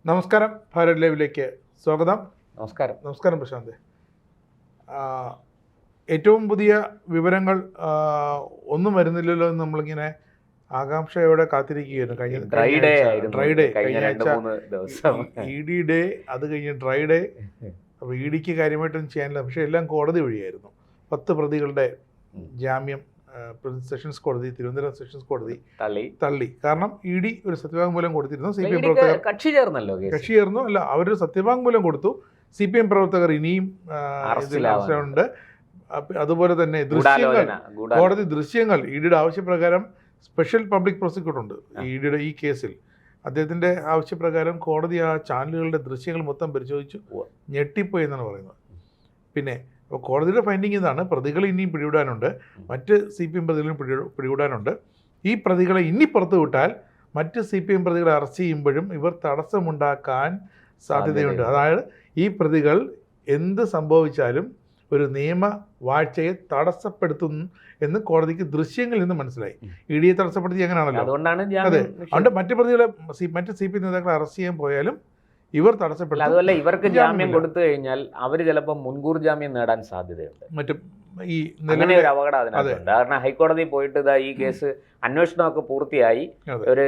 നമസ്കാരം, ഭാരത് ലൈവിലേക്ക് സ്വാഗതം. നമസ്കാരം പ്രശാന്ത്. ഏറ്റവും പുതിയ വിവരങ്ങൾ ഒന്നും വരുന്നില്ലല്ലോ എന്ന് നമ്മളിങ്ങനെ ആകാംക്ഷയോടെ കാത്തിരിക്കുകയായിരുന്നു. ഡ്രൈ ഡേ കഴിഞ്ഞ ആഴ്ച ED ഡേ, അത് കഴിഞ്ഞ് ഡ്രൈ ഡേ. അപ്പോൾ EDക്ക് കാര്യമായിട്ടൊന്നും ചെയ്യാനില്ല, പക്ഷേ എല്ലാം കോടതി വഴിയായിരുന്നു. 10 പ്രതികളുടെ ജാമ്യം സെഷൻസ് കോടതി, തിരുവനന്തപുരം സെഷൻസ് കോടതി തള്ളി. കാരണം ED ഒരു സത്യവാങ്മൂലം കൊടുത്തിരുന്നു. CPM പ്രവർത്തകർ കക്ഷി ചേർന്നു. അല്ല, അവരൊരു സത്യവാങ്മൂലം കൊടുത്തു. CPM പ്രവർത്തകർ ഇനിയും ഇതിലുണ്ട്. അതുപോലെ തന്നെ കോടതി ദൃശ്യങ്ങൾ EDയുടെ ആവശ്യപ്രകാരം സ്പെഷ്യൽ പബ്ലിക് പ്രോസിക്യൂട്ടർ ഉണ്ട് EDയുടെ ഈ കേസിൽ. അദ്ദേഹത്തിൻ്റെ ആവശ്യപ്രകാരം കോടതി ആ ചാനലുകളുടെ ദൃശ്യങ്ങൾ മൊത്തം പരിശോധിച്ചു. ഞെട്ടിപ്പോയി എന്നാണ് പറയുന്നത്. പിന്നെ അപ്പോൾ കോടതിയുടെ ഫൈൻഡിങ് ഇതാണ്: പ്രതികൾ ഇനിയും പിടികൂടാനുണ്ട്, മറ്റ് CPM പ്രതികളും പിടികൂടാനുണ്ട്. ഈ പ്രതികളെ ഇനി പുറത്തു വിട്ടാൽ മറ്റ് CPM പ്രതികളെ അറസ്റ്റ് ചെയ്യുമ്പോഴും ഇവർ തടസ്സമുണ്ടാക്കാൻ സാധ്യതയുണ്ട്. അതായത് ഈ പ്രതികൾ എന്ത് സംഭവിച്ചാലും ഒരു നിയമവാഴ്ചയെ തടസ്സപ്പെടുത്തുന്നു എന്ന് കോടതിക്ക് ദൃശ്യങ്ങളിൽ നിന്ന് മനസ്സിലായി. EDയെ തടസ്സപ്പെടുത്തി അങ്ങനെയാണല്ലോ. അതെ, അതുകൊണ്ട് മറ്റ് CPM നേതാക്കളെ അറസ്റ്റ് ചെയ്യാൻ പോയാലും ഇവർ തടസ്സപ്പെടുത്തും. അതുപോലെ ഇവർക്ക് ജാമ്യം കൊടുത്തു കഴിഞ്ഞാൽ അവർ ചിലപ്പോൾ മുൻകൂർ ജാമ്യം നേടാൻ സാധ്യതയുണ്ട്. അങ്ങനെ ഒരു അപകടം അതിനകത്തുണ്ട്. കാരണം ഹൈക്കോടതി പോയിട്ട് ഈ കേസ് അന്വേഷണമൊക്കെ പൂർത്തിയായി, ഒരു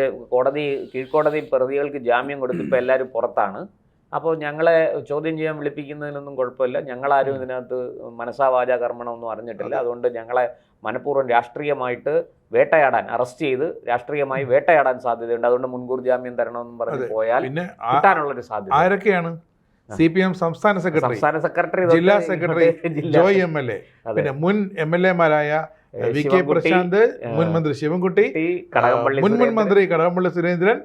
കീഴ്ക്കോടതി പ്രതികൾക്ക് ജാമ്യം കൊടുത്തിപ്പോൾ എല്ലാവരും പുറത്താണ്. അപ്പോൾ ഞങ്ങളെ ചോദ്യം ചെയ്യാൻ വിളിപ്പിക്കുന്നതിനൊന്നും കുഴപ്പമില്ല, ഞങ്ങളാരും ഇതിനകത്ത് മനസാവാച കർമ്മണമൊന്നും അറിഞ്ഞിട്ടില്ല, അതുകൊണ്ട് ഞങ്ങളെ മനഃപൂർവ്വം രാഷ്ട്രീയമായിട്ട് വേട്ടയാടാൻ, അറസ്റ്റ് ചെയ്ത് രാഷ്ട്രീയമായി വേട്ടയാടാൻ സാധ്യതയുണ്ട്, അതുകൊണ്ട് മുൻകൂർ ജാമ്യം തരണമെന്ന് പറഞ്ഞ് പോയാൽ കിട്ടാനുള്ളൊരു സാധ്യത. ആരൊക്കെയാണ്? CPM സംസ്ഥാന സെക്രട്ടറി, ജില്ലാ സെക്രട്ടറി ജോയ് MLA, പിന്നെ മുൻ MLA-മാരായ VK പ്രശാന്ത്, മുൻ മന്ത്രി ശിവൻകുട്ടി, മുൻ മന്ത്രി കടകംപള്ളി സുരേന്ദ്രൻ,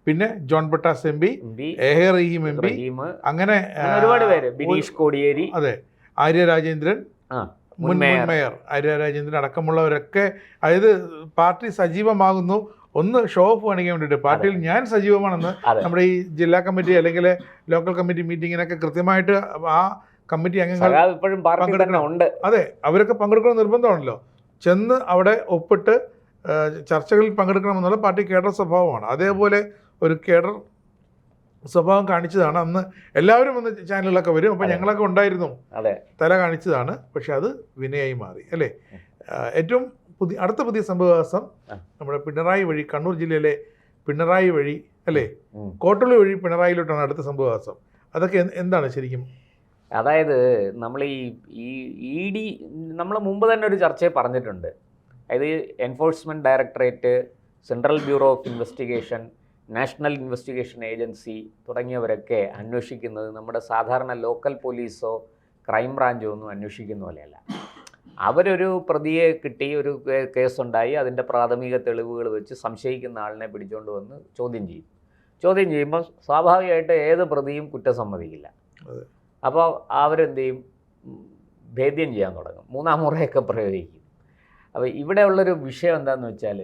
പിന്നെ ജോൺ ബ്രിട്ടാസ് MP, റഹീം MP, അങ്ങനെ ഒരുപാട് പേര്, ബിനീഷ് കോടിയേരി, അതെ, ആര്യ രാജേന്ദ്രൻ, മുൻ മേയർ ആര്യ രാജേന്ദ്രൻ അടക്കമുള്ളവരൊക്കെ. അതായത് പാർട്ടി സജീവമാകുന്നു. ഒന്ന് ഷോ ഓഫ് കാണിക്കാൻ വേണ്ടിയിട്ട് പാർട്ടിയിൽ ഞാൻ സജീവമാണെന്ന് നമ്മുടെ ഈ ജില്ലാ കമ്മിറ്റി അല്ലെങ്കിൽ ലോക്കൽ കമ്മിറ്റി മീറ്റിങ്ങിനൊക്കെ കൃത്യമായിട്ട് ആ കമ്മിറ്റി അംഗങ്ങൾ പങ്കെടുക്കണം. അതെ, അവരൊക്കെ പങ്കെടുക്കണം നിർബന്ധമാണല്ലോ. ചെന്ന് അവിടെ ഒപ്പിട്ട് ചർച്ചകളിൽ പങ്കെടുക്കണമെന്നുള്ള പാർട്ടി കേഡർ സ്വഭാവമാണ്. അതേപോലെ ഒരു കേഡർ സ്വഭാവം കാണിച്ചതാണ് അന്ന്. എല്ലാവരും വന്ന് ചാനലുകളൊക്കെ വരും, അപ്പോൾ ഞങ്ങളൊക്കെ ഉണ്ടായിരുന്നു, തല കാണിച്ചതാണ്. പക്ഷെ അത് വിനയായി മാറി, അല്ലേ? ഏറ്റവും അടുത്ത പുതിയ സംഭവവികാസം നമ്മുടെ പിണറായി വഴി, കണ്ണൂർ ജില്ലയിലെ പിണറായി വഴി, അല്ലേ, കോട്ടളി വഴി പിണറായിലോട്ടാണ് അടുത്ത സംഭവവികാസം. അതൊക്കെ എന്താണ് ശരിക്കും? അതായത് നമ്മൾ ഈ ED നമ്മൾ മുമ്പ് തന്നെ ഒരു ചർച്ചയിൽ പറഞ്ഞിട്ടുണ്ട്. അതായത് enforcement directorate, central bureau of investigation, national investigation agency തുടങ്ങിയവരൊക്കെ അന്വേഷിക്കുന്നത് നമ്മുടെ സാധാരണ ലോക്കൽ പോലീസോ ക്രൈംബ്രാഞ്ചോ ഒന്നും അന്വേഷിക്കുന്ന പോലെയല്ല. അവരൊരു പ്രതിയെ കിട്ടി, ഒരു കേസുണ്ടായി, അതിൻ്റെ പ്രാഥമിക തെളിവുകൾ വെച്ച് സംശയിക്കുന്ന ആളിനെ പിടിച്ചുകൊണ്ട് വന്ന് ചോദ്യം ചെയ്യുമ്പോൾ സ്വാഭാവികമായിട്ട് ഏത് പ്രതിയും കുറ്റം സമ്മതിക്കില്ല. അപ്പോൾ അവരെന്ത് ചെയ്യും? ഭേദ്യം ചെയ്യാൻ തുടങ്ങും, മൂന്നാം മുറയൊക്കെ പ്രയോഗിക്കും. അപ്പോൾ ഇവിടെ ഉള്ളൊരു വിഷയം എന്താണെന്ന് വെച്ചാൽ,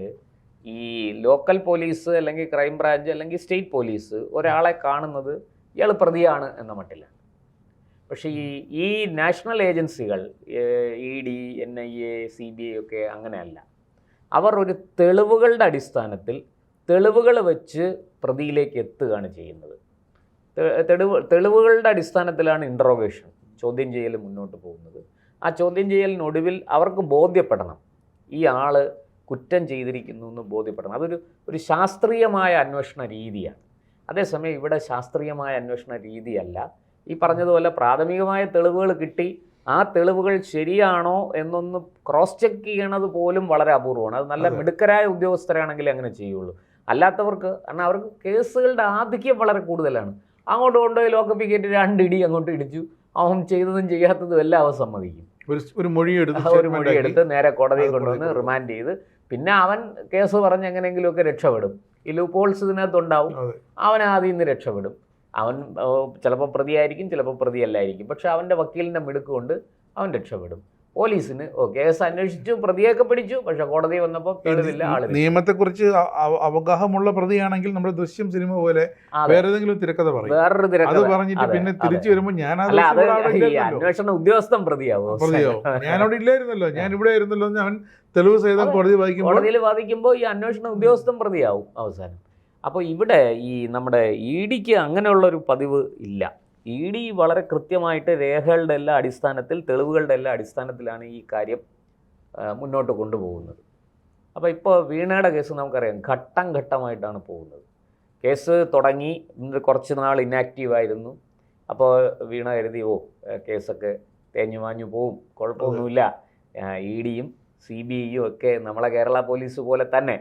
ഈ ലോക്കൽ പോലീസ് അല്ലെങ്കിൽ ക്രൈംബ്രാഞ്ച് അല്ലെങ്കിൽ സ്റ്റേറ്റ് പോലീസ് ഒരാളെ കാണുന്നത് ഇയാൾ പ്രതിയാണ് എന്ന മട്ടിലാണ്. പക്ഷേ ഈ നാഷണൽ ഏജൻസികൾ ED, NIA, CBI ഒക്കെ അങ്ങനെയല്ല. അവർ ഒരു തെളിവുകളുടെ അടിസ്ഥാനത്തിൽ തെളിവുകൾ വെച്ച് പ്രതിയിലേക്ക് എത്തുകയാണ് ചെയ്യുന്നത്. തെളിവുകളുടെ അടിസ്ഥാനത്തിലാണ് ഇൻട്രോഗേഷൻ, ചോദ്യം ചെയ്യൽ മുന്നോട്ട് പോകുന്നത്. ആ ചോദ്യം ചെയ്യലിനൊടുവിൽ അവർക്ക് ബോധ്യപ്പെടണം ഈ ആൾ കുറ്റം ചെയ്തിരിക്കുന്നു എന്ന് ബോധ്യപ്പെടണം. അതൊരു ശാസ്ത്രീയമായ അന്വേഷണ രീതിയാണ്. അതേസമയം ഇവിടെ ശാസ്ത്രീയമായ അന്വേഷണ രീതിയല്ല. ഈ പറഞ്ഞതുപോലെ പ്രാഥമികമായ തെളിവുകൾ കിട്ടി, ആ തെളിവുകൾ ശരിയാണോ എന്നൊന്ന് ക്രോസ് ചെക്ക് ചെയ്യണത് പോലും വളരെ അപൂർവമാണ്. അത് നല്ല മിടുക്കരായ ഉദ്യോഗസ്ഥരാണെങ്കിൽ അങ്ങനെ ചെയ്യുള്ളൂ. അല്ലാത്തവർക്ക്, കാരണം അവർക്ക് കേസുകളുടെ ആധിക്യം വളരെ കൂടുതലാണ്. അങ്ങോട്ട് കൊണ്ടുപോയി ലോക്കപ്പ് കയറ്റി 2 ഇടി അങ്ങോട്ട് ഇടിച്ചു, അവൻ ചെയ്തതും ചെയ്യാത്തതും എല്ലാം അവൻ സമ്മതിക്കും. ഒരു മൊഴിയെടുത്ത് നേരെ കോടതിയിൽ കൊണ്ടുവന്ന് റിമാൻഡ് ചെയ്ത്, പിന്നെ അവൻ കേസ് പറഞ്ഞ് എങ്ങനെയെങ്കിലുമൊക്കെ രക്ഷപ്പെടും. ഈ ലൂപ്പ് ഹോൾസ് ഇതിനകത്തുണ്ടാവും, അവൻ ആദ്യം നിന്ന് രക്ഷപ്പെടും. അവൻ ചിലപ്പോൾ പ്രതിയായിരിക്കും, ചിലപ്പോൾ പ്രതിയല്ലായിരിക്കും, പക്ഷെ അവൻ്റെ വക്കീലിൻ്റെ മിടുക്കുകൊണ്ട് അവൻ രക്ഷപ്പെടും. പോലീസിന് കേസ് അന്വേഷിച്ചു, പ്രതിയൊക്കെ പിടിച്ചു, പക്ഷെ കോടതി വന്നപ്പോൾ തെളിവില്ല. നിയമത്തെക്കുറിച്ച് അവഗാഹമുള്ള പ്രതിയാണെങ്കിൽ നമ്മുടെ ദൃശ്യം സിനിമ പോലെ വേറൊരു തിരക്കഥ പറഞ്ഞിട്ട് പിന്നെ തിരിച്ചു വരുമ്പോൾ അന്വേഷണ ഉദ്യോഗസ്ഥൻ പ്രതിയാവും. ഞാനവിടെ ഇല്ലായിരുന്നല്ലോ, ഞാൻ ഇവിടെ ആയിരുന്നല്ലോ. അവൻ തെളിവ് സഹിതം കോടതിയിൽ വാദിക്കുമ്പോൾ ഈ അന്വേഷണ ഉദ്യോഗസ്ഥൻ പ്രതിയാവും അവസാനം. അപ്പോൾ ഇവിടെ ഈ നമ്മുടെ ഇ ഡിക്ക് അങ്ങനെയുള്ളൊരു പതിവ് ഇല്ല. ഇ ഡി വളരെ കൃത്യമായിട്ട് രേഖകളുടെ എല്ലാ അടിസ്ഥാനത്തിൽ, തെളിവുകളുടെ എല്ലാ അടിസ്ഥാനത്തിലാണ് ഈ കാര്യം മുന്നോട്ട് കൊണ്ടുപോകുന്നത്. അപ്പോൾ ഇപ്പോൾ വീണയുടെ കേസ് നമുക്കറിയാം, ഘട്ടം ഘട്ടമായിട്ടാണ് പോകുന്നത്. കേസ് തുടങ്ങി കുറച്ച് നാൾ ഇന്നാക്റ്റീവായിരുന്നു. അപ്പോൾ വീണ കരുതി കേസൊക്കെ തേഞ്ഞു മാഞ്ഞു പോവും, കുഴപ്പമൊന്നുമില്ല, ഇ ഡിയും CBIയും ഒക്കെ നമ്മളെ കേരള പോലീസ് പോലെ തന്നെ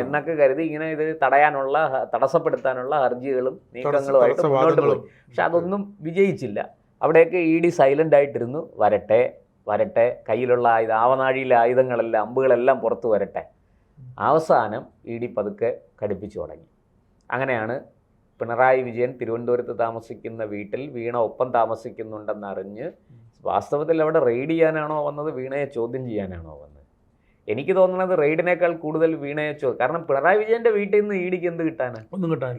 എന്നൊക്കെ കരുതി ഇങ്ങനെ ഇത് തടസ്സപ്പെടുത്താനുള്ള ഹർജികളും നീക്കങ്ങളുമായിട്ട് മുന്നോട്ട് പോയി. പക്ഷെ അതൊന്നും വിജയിച്ചില്ല. അവിടെയൊക്കെ ഇ ഡി സൈലൻ്റ് ആയിട്ടിരുന്നു. വരട്ടെ കയ്യിലുള്ള ആവനാഴിയിലെ ആയുധങ്ങളെല്ലാം, അമ്പുകളെല്ലാം പുറത്തു വരട്ടെ. അവസാനം ഇ ഡി പതുക്കെ കടുപ്പിച്ചു തുടങ്ങി. അങ്ങനെയാണ് പിണറായി വിജയൻ തിരുവനന്തപുരത്ത് താമസിക്കുന്ന വീട്ടിൽ വീണ ഒപ്പം താമസിക്കുന്നുണ്ടെന്നറിഞ്ഞ്, വാസ്തവത്തിൽ അവിടെ റെയ്ഡ് ചെയ്യാനാണോ വന്നത്, വീണയെ ചോദ്യം ചെയ്യാനാണോ വന്നത്? എനിക്ക് തോന്നുന്നത് റെയ്ഡിനേക്കാൾ കൂടുതൽ വീണയെ കാരണം പിണറായി വിജയൻ്റെ വീട്ടിൽ നിന്ന് ഇ ഡിക്ക് എന്ത് കിട്ടാനാണ്?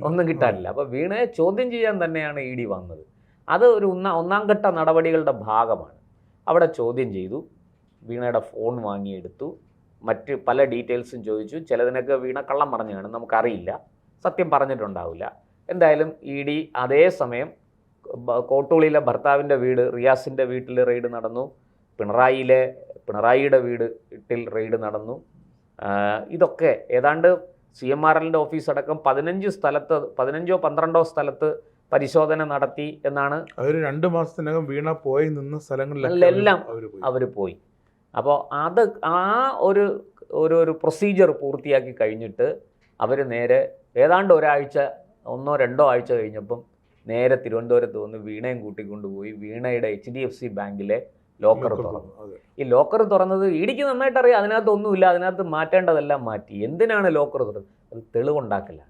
ഒന്നും കിട്ടാനില്ല. അപ്പോൾ വീണയെ ചോദ്യം ചെയ്യാൻ തന്നെയാണ് ഇ ഡി വന്നത്. അത് ഒരു ഒന്നാം ഘട്ട നടപടികളുടെ ഭാഗമാണ്. അവിടെ ചോദ്യം ചെയ്തു, വീണയുടെ ഫോൺ വാങ്ങിയെടുത്തു, മറ്റ് പല ഡീറ്റെയിൽസും ചോദിച്ചു. ചിലതിനൊക്കെ വീണ കള്ളം പറഞ്ഞു കാണും, നമുക്കറിയില്ല, സത്യം പറഞ്ഞിട്ടുണ്ടാവില്ല. എന്തായാലും ഇ ഡി അതേസമയം കോട്ടൂളിയിലെ ഭർത്താവിൻ്റെ വീട് റിയാസിൻ്റെ വീട്ടിൽ റെയ്ഡ് നടന്നു. പിണറായിയുടെ വീട്ടിൽ റെയ്ഡ് നടന്നു. ഇതൊക്കെ ഏതാണ്ട് CMRLൻ്റെ ഓഫീസടക്കം 15-12 സ്ഥലത്ത് പരിശോധന നടത്തി എന്നാണ്. അവർ 2 മാസത്തിനകം വീണ പോയി നിന്ന സ്ഥലങ്ങളിലെല്ലാം അവർ പോയി. അപ്പോൾ അത് ആ ഒരു പ്രൊസീജിയർ പൂർത്തിയാക്കി കഴിഞ്ഞിട്ട് അവർ നേരെ ഏതാണ്ട് 1 or 2 ആഴ്ച കഴിഞ്ഞപ്പം നേരെ തിരുവനന്തപുരത്ത് വന്ന് വീണയും കൂട്ടിക്കൊണ്ടുപോയി വീണയുടെ HDFC ബാങ്കിലെ ലോക്കർ തുറന്നു. ഈ ലോക്കർ തുറന്നത് ഇ ഡിക്ക് നന്നായിട്ട് അറിയാം, അതിനകത്ത് ഒന്നുമില്ല, അതിനകത്ത് മാറ്റേണ്ടതെല്ലാം മാറ്റി. എന്തിനാണ് ലോക്കർ തുറന്നത്? അത് തെളിവുണ്ടാക്കില്ല.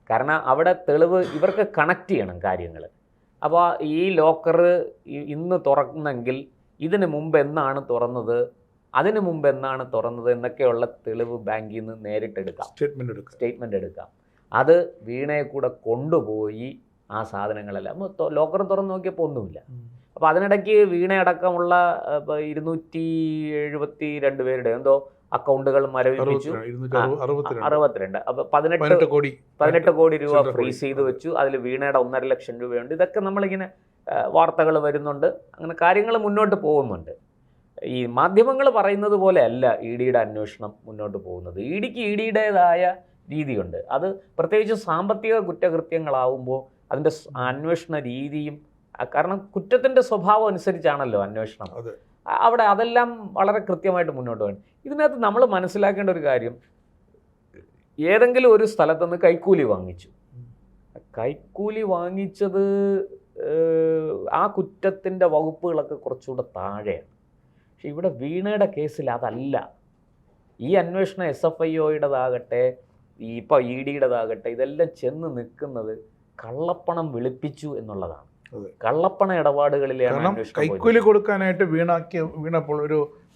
കാരണം അവിടെ തെളിവ് ഇവർക്ക് കണക്ട് ചെയ്യണം കാര്യങ്ങൾ. അപ്പോൾ ഈ ലോക്കർ ഇന്ന് തുറക്കുന്നെങ്കിൽ ഇതിന് മുമ്പ് എന്നാണ് തുറന്നത്, അതിന് മുമ്പ് എന്നാണ് തുറന്നത് എന്നൊക്കെയുള്ള തെളിവ് ബാങ്കിൽ നിന്ന് നേരിട്ടെടുക്കാം, സ്റ്റേറ്റ്മെൻറ്റ് എടുക്കാം. അത് വീണയെ കൂടെ കൊണ്ടുപോയി ആ സാധനങ്ങളെല്ലാം ലോക്കർ തുറന്ന് നോക്കിയപ്പോൾ ഒന്നുമില്ല. അപ്പോൾ അതിനിടയ്ക്ക് വീണയടക്കമുള്ള 272 പേരുടെ എന്തോ അക്കൗണ്ടുകൾ മരവിപ്പിച്ചു. 62. അപ്പോൾ 18 കോടി രൂപ ഫ്രീസ് ചെയ്ത് വെച്ചു. അതിൽ വീണയുടെ 1.5 ലക്ഷം രൂപയുണ്ട്. ഇതൊക്കെ നമ്മളിങ്ങനെ വാർത്തകൾ വരുന്നുണ്ട്, അങ്ങനെ കാര്യങ്ങൾ മുന്നോട്ട് പോകുന്നുണ്ട്. ഈ മാധ്യമങ്ങൾ പറയുന്നത് പോലെ അല്ല ഇ ഡിയുടെ അന്വേഷണം മുന്നോട്ട് പോകുന്നത്. ഇ ഡിക്ക് ഇ ഡിയുടേതായ രീതിയുണ്ട്. അത് പ്രത്യേകിച്ച് സാമ്പത്തിക കുറ്റകൃത്യങ്ങളാവുമ്പോൾ അതിൻ്റെ അന്വേഷണ രീതിയും, കാരണം കുറ്റത്തിൻ്റെ സ്വഭാവം അനുസരിച്ചാണല്ലോ അന്വേഷണം. അവിടെ അതെല്ലാം വളരെ കൃത്യമായിട്ട് മുന്നോട്ട് പോകണം. ഇതിനകത്ത് നമ്മൾ മനസ്സിലാക്കേണ്ട ഒരു കാര്യം, ഏതെങ്കിലും ഒരു സ്ഥലത്തുനിന്ന് കൈക്കൂലി വാങ്ങിച്ചു. കൈക്കൂലി വാങ്ങിച്ചത് ആ കുറ്റത്തിൻ്റെ വകുപ്പുകളൊക്കെ കുറച്ചുകൂടെ താഴെയാണ്. പക്ഷെ ഇവിടെ വീണയുടെ കേസിൽ അതല്ല. ഈ അന്വേഷണം SFIOയുടേതാകട്ടെ ഇപ്പോൾ ഇ ഡിയുടേതാകട്ടെ ഇതെല്ലാം ചെന്ന് നിൽക്കുന്നത് കള്ളപ്പണം വെളുപ്പിച്ചു എന്നുള്ളതാണ്. കള്ളപ്പണ ഇടപാടുകളിലാണ് അന്വേഷണം. കൈക്കൂലി കൊടുക്കാനായിട്ട് വീണപ്പോൾ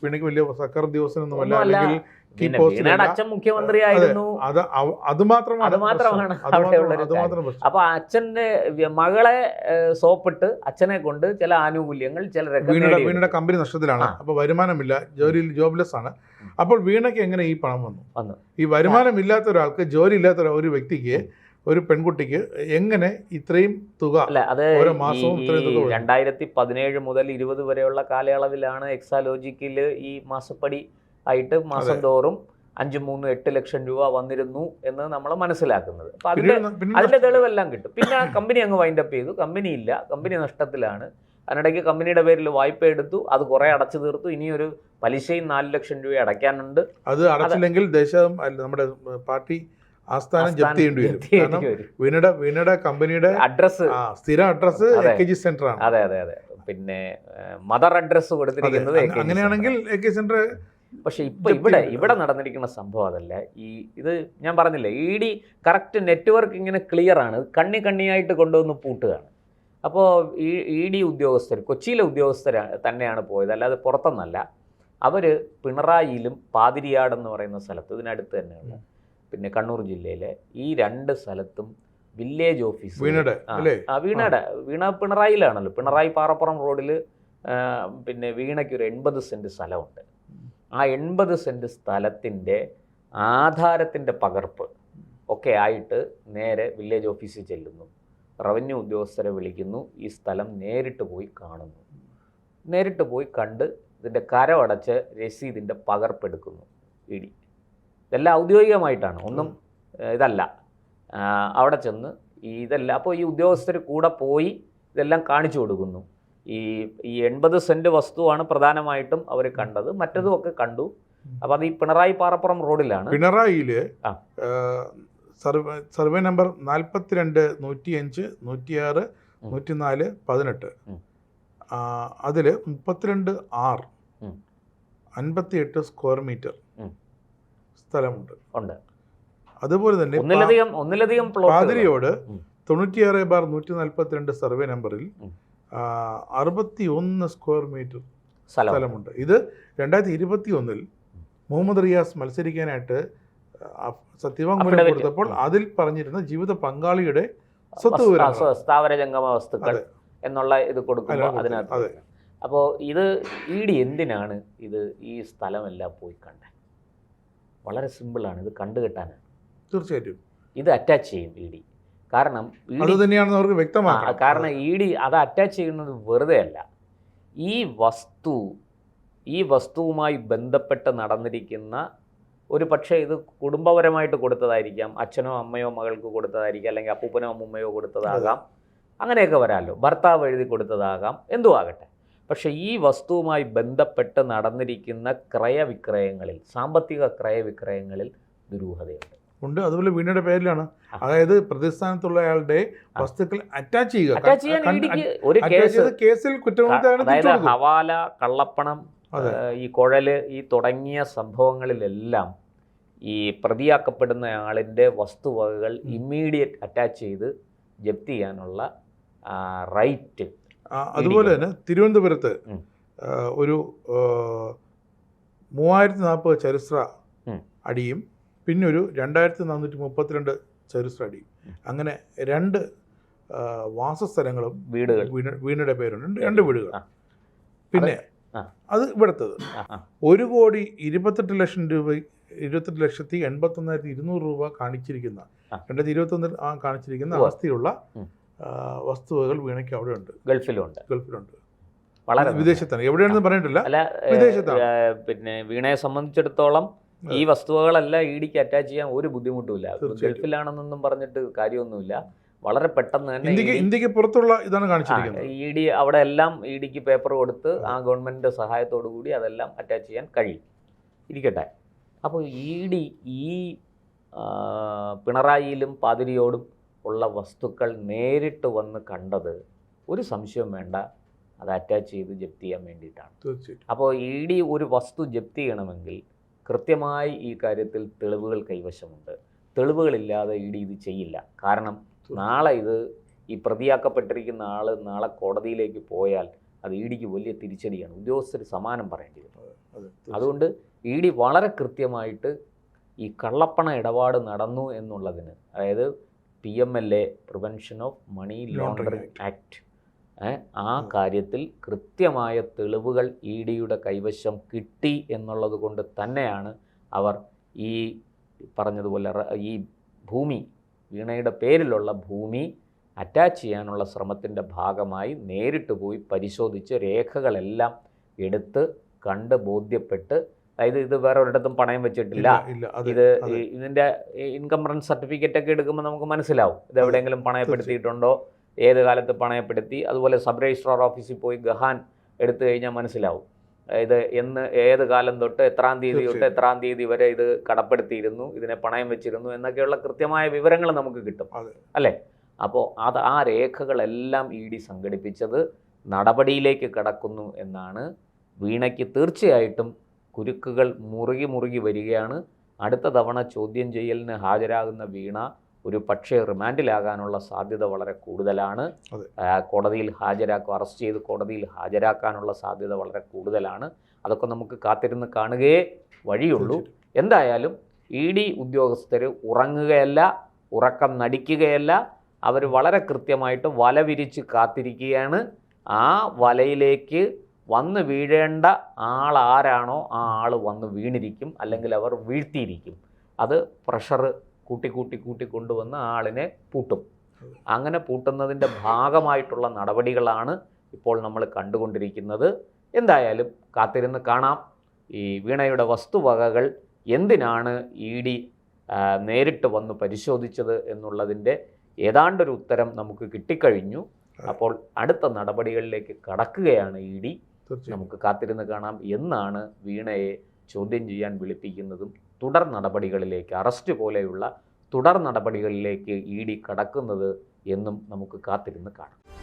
വീണയ്ക്ക് വലിയ സർക്കാർ ഉദ്യോഗസ്ഥനൊന്നുമല്ല, അല്ലെങ്കിൽ വീണയുടെ അച്ഛൻ മുഖ്യമന്ത്രിയായിരുന്നു. അത് മാത്രമാണ്. അപ്പൊ അച്ഛന്റെ മകളെ സോപ്പിട്ട് അച്ഛനെ കൊണ്ട് ചില ആനുകൂല്യങ്ങൾ വീണയുടെ കമ്പനി നഷ്ടത്തിലാണ്, അപ്പൊ വരുമാനമില്ല, ജോബ്ലെസ് ആണ്. അപ്പോൾ വീണയ്ക്ക് എങ്ങനെ ഈ പണം വന്നു? ഈ വരുമാനമില്ലാത്ത ഒരാൾക്ക്, ജോലി ഇല്ലാത്ത ഒരു വ്യക്തിക്ക്, ഒരു പെൺകുട്ടിക്ക് എങ്ങനെ ഇത്രയും തുക ഓരോ മാസവും 2017 മുതൽ 20 വരെയുള്ള കാലയളവിലാണ് എക്സാലോജിക്കിൽ ഈ മാസപ്പടി ആയിട്ട് മാസം തോറും 5-3-8 ലക്ഷം രൂപ വന്നിരുന്നു എന്ന് നമ്മൾ മനസ്സിലാക്കുന്നത്. അപ്പം അതിൻ്റെ തെളിവെല്ലാം കിട്ടും. പിന്നെ ആ കമ്പനി അങ്ങ് വൈൻഡപ്പ് ചെയ്തു. കമ്പനി ഇല്ല, കമ്പനി നഷ്ടത്തിലാണ്. അതിനിടയ്ക്ക് കമ്പനിയുടെ പേരിൽ വായ്പ എടുത്തു, അത് കുറേ അടച്ചു തീർത്തു. ഇനിയൊരു പലിശയും 4 ലക്ഷം രൂപ അടയ്ക്കാനുണ്ട്. അത് അടച്ചില്ലെങ്കിൽ നമ്മുടെ പാർട്ടി ആസ്ഥാനം ജപ്തി ചെയ്യേണ്ടി വരും. കാരണം വീണയുടെ കമ്പനിയുടെ അഡ്രസ്, സ്ഥിര അഡ്രസ് AKG സെന്റർ ആണ്. അതെ. പിന്നെ മദർ അഡ്രസ് കൊടുത്തിരിക്കുന്നത് അങ്ങനെയാണെങ്കിൽ AK സെന്റർ. പക്ഷെ ഇവിടെ നടന്നിരിക്കുന്ന സംഭവം അതല്ല. ഇത് ഞാൻ പറഞ്ഞില്ലേ, ഇ ഡി കറക്റ്റ് നെറ്റ്വർക്ക് ഇങ്ങനെ ക്ലിയർ ആണ്, കണ്ണിയായിട്ട് കൊണ്ടുവന്ന് പൂട്ടുകയാണ്. അപ്പോൾ ഇ ഡി ഉദ്യോഗസ്ഥർ, കൊച്ചിയിലെ ഉദ്യോഗസ്ഥർ തന്നെയാണ് പോയത്, അല്ലാതെ പുറത്തൊന്നല്ല. അവർ പിണറായിയിലും പാതിരിയാടെന്ന് പറയുന്ന സ്ഥലത്ത്, ഇതിനടുത്ത് തന്നെയുള്ള, പിന്നെ കണ്ണൂർ ജില്ലയിലെ ഈ 2 സ്ഥലത്തും വില്ലേജ് ഓഫീസ് വീണ പിണറായിലാണല്ലോ. പിണറായി പാറപ്പുറം റോഡിൽ പിന്നെ വീണയ്ക്ക് ഒരു 80 സെൻറ്റ് സ്ഥലമുണ്ട്. ആ 80 സെൻറ്റ് സ്ഥലത്തിൻ്റെ ആധാരത്തിൻ്റെ പകർപ്പ് ഒക്കെ ആയിട്ട് നേരെ വില്ലേജ് ഓഫീസിൽ ചെല്ലുന്നു. റവന്യൂ ഉദ്യോഗസ്ഥരെ വിളിക്കുന്നു. ഈ സ്ഥലം നേരിട്ട് പോയി കാണുന്നു. നേരിട്ട് പോയി കണ്ട് ഇതിൻ്റെ കരമടച്ച് രസീതിൻ്റെ പകർപ്പെടുക്കുന്നു ഇ ഡി. ഇതെല്ലാം ഔദ്യോഗികമായിട്ടാണ്, ഒന്നും ഇതല്ല. അവിടെ ചെന്ന് ഇതെല്ലാം, അപ്പോൾ ഈ ഉദ്യോഗസ്ഥർ കൂടെ പോയി ഇതെല്ലാം കാണിച്ചു കൊടുക്കുന്നു. ഈ 80 സെൻറ്റ് വസ്തുവാണ് പ്രധാനമായിട്ടും അവർ കണ്ടത്, മറ്റതുമൊക്കെ കണ്ടു. അപ്പോൾ അത് ഈ പിണറായി പാറപ്പുറം റോഡിലാണ്. പിണറായിയിൽ സർവേ നമ്പർ 42, 105, 106, 104, 18 അതിൽ 32R 58 സ്ക്വയർ മീറ്റർ സ്ഥലമുണ്ട്. അതുപോലെ തന്നെ ഒന്നിലധികം പാതിരിയോട് 96/142 സർവേ നമ്പറിൽ 61 സ്ക്വയർ മീറ്റർ സ്ഥലമുണ്ട്. ഇത് 2021 മുഹമ്മദ് റിയാസ് മത്സരിക്കാനായിട്ട് സത്യവാങ്മൂലം കൊടുത്തപ്പോൾ അതിൽ പറഞ്ഞിരുന്ന ജീവിത പങ്കാളിയുടെ സ്വത്ത് സ്ഥാവര ജംഗമ വസ്തുക്കൾ എന്നുള്ള ഇത് കൊടുക്കുമ്പോൾ അതിനകത്ത്. അപ്പോൾ ഇത് ഇ ഡി എന്തിനാണ് ഈ സ്ഥലമെല്ലാം പോയി കണ്ടത്? വളരെ സിമ്പിളാണ്, ഇത് കണ്ടുകെട്ടാനാണ്. തീർച്ചയായിട്ടും ഇത് അറ്റാച്ച് ചെയ്യും ഇ ഡി. കാരണം അവർക്ക് വ്യക്തമാണ്. കാരണം ഇ ഡി അത് അറ്റാച്ച് ചെയ്യുന്നത് വെറുതെ അല്ല. ഈ വസ്തുവുമായി ബന്ധപ്പെട്ട് നടന്നിരിക്കുന്ന, ഒരു പക്ഷേ ഇത് കുടുംബപരമായിട്ട് കൊടുത്തതായിരിക്കാം, അച്ഛനോ അമ്മയോ മകൾക്ക് കൊടുത്തതായിരിക്കാം, അല്ലെങ്കിൽ അപ്പൂപ്പനോ അമ്മൂമ്മയോ കൊടുത്തതാകാം, അങ്ങനെയൊക്കെ വരാമല്ലോ, ഭർത്താവ് എഴുതി കൊടുത്തതാകാം, എന്തു ആകട്ടെ. പക്ഷേ ഈ വസ്തുവുമായി ബന്ധപ്പെട്ട് നടന്നിരിക്കുന്ന ക്രയവിക്രയങ്ങളിൽ, സാമ്പത്തിക ക്രയവിക്രയങ്ങളിൽ ദുരൂഹതയുണ്ട്. അതുപോലെ വീണയുടെ പേരിലാണ്, അതായത് പ്രതിസ്ഥാനത്തുള്ള അയാളുടെ വസ്തുക്കൾ അറ്റാച്ച് ചെയ്യുക. ഒരു കേസിൽ അതായത് ഹവാല, കള്ളപ്പണം, ഈ കുഴല്, ഈ തുടങ്ങിയ സംഭവങ്ങളിലെല്ലാം ഈ പ്രതിയാക്കപ്പെടുന്ന ആളിൻ്റെ വസ്തുവകകൾ ഇമ്മീഡിയറ്റ് അറ്റാച്ച് ചെയ്ത് ജപ്തി ചെയ്യാനുള്ള റൈറ്റ്. അതുപോലെ തന്നെ തിരുവനന്തപുരത്ത് ഒരു 3040 ചരിത്ര അടിയും പിന്നെ ഒരു 2432 ചരിത്ര അടിയും, അങ്ങനെ 2 വാസസ്ഥലങ്ങളും വീണയുടെ പേരുണ്ട്, 2 വീടുകൾ. പിന്നെ അത് ഇവിടുത്തത് 1,28,80,291,200 രൂപ കാണിച്ചിരിക്കുന്ന 2021 കാണിച്ചിരിക്കുന്ന അവസ്ഥയുള്ള വസ്തുവകൾ വീണയ്ക്ക് അവിടെ ഉണ്ട്, ഗൾഫിലുണ്ട്. വളരെ വിദേശത്താണ്, എവിടെയാണെന്ന് പറഞ്ഞിട്ടില്ല, വിദേശത്താണ്. പിന്നെ വീണയെ സംബന്ധിച്ചിടത്തോളം ഈ വസ്തുവകളെല്ലാം ഇ ഡിക്ക് അറ്റാച്ച് ചെയ്യാൻ ഒരു ബുദ്ധിമുട്ടുമില്ല. ഗൾഫിലാണെന്നൊന്നും പറഞ്ഞിട്ട് കാര്യമൊന്നുമില്ല. വളരെ പെട്ടെന്ന് തന്നെ ഇന്ത്യക്ക് പുറത്തുള്ള ഇതാണ് കാണിച്ചിരിക്കുന്നത്. ഇ ഡി അവിടെ എല്ലാം ഇ ഡിക്ക് പേപ്പർ കൊടുത്ത് ആ ഗവൺമെൻറ്റിൻ്റെ സഹായത്തോടു കൂടി അതെല്ലാം അറ്റാച്ച് ചെയ്യാൻ കഴിയും. ഇരിക്കട്ടെ. അപ്പോൾ ഇ ഡി ഈ പിണറായിയിലും പാതിരിയോടും ഉള്ള വസ്തുക്കൾ നേരിട്ട് വന്ന് കണ്ടത്, ഒരു സംശയവും വേണ്ട, അത് അറ്റാച്ച് ചെയ്ത് ജപ്തി ചെയ്യാൻ വേണ്ടിയിട്ടാണ്. അപ്പോൾ ഇ ഡി ഒരു വസ്തു ജപ്തി ചെയ്യണമെങ്കിൽ കൃത്യമായി ഈ കാര്യത്തിൽ തെളിവുകൾ കൈവശമുണ്ട്. തെളിവുകളില്ലാതെ ഇ ഡി ഇത് ചെയ്യില്ല. കാരണം നാളെ ഈ പ്രതിയാക്കപ്പെട്ടിരിക്കുന്ന ആൾ നാളെ കോടതിയിലേക്ക് പോയാൽ അത് ഇ ഡിക്ക് വലിയ തിരിച്ചടിയാണ്. ഉദ്യോഗസ്ഥർ സമാനം പറയേണ്ടി വരും. അതുകൊണ്ട് ഇ ഡി വളരെ കൃത്യമായിട്ട് ഈ കള്ളപ്പണ ഇടപാട് നടന്നു എന്നുള്ളതിന്, അതായത് PMLA prevention of money laundering act, ആ കാര്യത്തിൽ കൃത്യമായ തെളിവുകൾ ഇ ഡിയുടെ കൈവശം കിട്ടി എന്നുള്ളത് കൊണ്ട് തന്നെയാണ് അവർ ഈ പറഞ്ഞതുപോലെ ഈ ഭൂമി, വീണയുടെ പേരിലുള്ള ഭൂമി അറ്റാച്ച് ചെയ്യാനുള്ള ശ്രമത്തിൻ്റെ ഭാഗമായി നേരിട്ട് പോയി പരിശോധിച്ച് രേഖകളെല്ലാം എടുത്ത് കണ്ട് ബോധ്യപ്പെട്ട്, അതായത് ഇത് വേറെ ഒരിടത്തും പണയം വെച്ചിട്ടില്ല, ഇതിൻ്റെ ഇൻകംറൻസ് സർട്ടിഫിക്കറ്റ് ഒക്കെ എടുക്കുമ്പോൾ നമുക്ക് മനസ്സിലാവും ഇത് എവിടെയെങ്കിലും പണയപ്പെടുത്തിയിട്ടുണ്ടോ, ഏത് കാലത്ത് പണയപ്പെടുത്തി. അതുപോലെ സബ് രജിസ്ട്രാർ ഓഫീസിൽ പോയി ഗഹാൻ എടുത്തു കഴിഞ്ഞാൽ മനസ്സിലാവും ഇത് ഏത് കാലം തൊട്ട് എത്രാം തീയതി തൊട്ട് എത്രാം തീയതി വരെ ഇത് കടപ്പെടുത്തിയിരുന്നു, ഇതിനെ പണയം വെച്ചിരുന്നു എന്നൊക്കെയുള്ള കൃത്യമായ വിവരങ്ങൾ നമുക്ക് കിട്ടും, അല്ലേ? അപ്പോൾ ആ രേഖകളെല്ലാം ഇ ഡി സംഘടിപ്പിച്ചത് നടപടിയിലേക്ക് കടക്കുന്നു എന്നാണ്. വീണയ്ക്ക് തീർച്ചയായിട്ടും കുരുക്കുകൾ മുറുകി വരികയാണ്. അടുത്ത തവണ ചോദ്യം ചെയ്യലിന് ഹാജരാകുന്ന വീണ ഒരു പക്ഷേ റിമാൻഡിലാകാനുള്ള സാധ്യത വളരെ കൂടുതലാണ്. കോടതിയിൽ അറസ്റ്റ് ചെയ്ത് കോടതിയിൽ ഹാജരാക്കാനുള്ള സാധ്യത വളരെ കൂടുതലാണ്. അതൊക്കെ നമുക്ക് കാത്തിരുന്ന് കാണുകയേ വഴിയുള്ളൂ. എന്തായാലും ഇ ഡി ഉദ്യോഗസ്ഥർ ഉറങ്ങുകയല്ല, ഉറക്കം നടിക്കുകയല്ല, അവർ വളരെ കൃത്യമായിട്ട് വല വിരിച്ച് കാത്തിരിക്കുകയാണ്. ആ വലയിലേക്ക് വന്ന് വീഴേണ്ട ആളാരാണോ ആ ആൾ വന്ന് വീണിരിക്കും, അല്ലെങ്കിൽ അവർ വീഴ്ത്തിയിരിക്കും. അത് പ്രഷർ കൂട്ടി കൊണ്ടുവന്ന് ആളിനെ പൂട്ടും. അങ്ങനെ പൂട്ടുന്നതിൻ്റെ ഭാഗമായിട്ടുള്ള നടപടികളാണ് ഇപ്പോൾ നമ്മൾ കണ്ടുകൊണ്ടിരിക്കുന്നത്. എന്തായാലും കാത്തിരുന്ന് കാണാം. ഈ വീണയുടെ വസ്തുവകകൾ എന്തിനാണ് ED നേരിട്ട് വന്ന് പരിശോധിച്ചത് എന്നുള്ളതിൻ്റെ ഏതാണ്ടൊരു ഉത്തരം നമുക്ക് കിട്ടിക്കഴിഞ്ഞു. അപ്പോൾ അടുത്ത നടപടികളിലേക്ക് കടക്കുകയാണ് ED. നമുക്ക് കാത്തിരുന്ന് കാണാം എന്നാണ് വീണയെ ചോദ്യം ചെയ്യാൻ വിളിപ്പിക്കുന്നതും തുടർ നടപടികളിലേക്ക്, അറസ്റ്റ് പോലെയുള്ള തുടർ നടപടികളിലേക്ക് ED കടക്കുന്നത് എന്നും നമുക്ക് കാത്തിരുന്ന് കാണാം.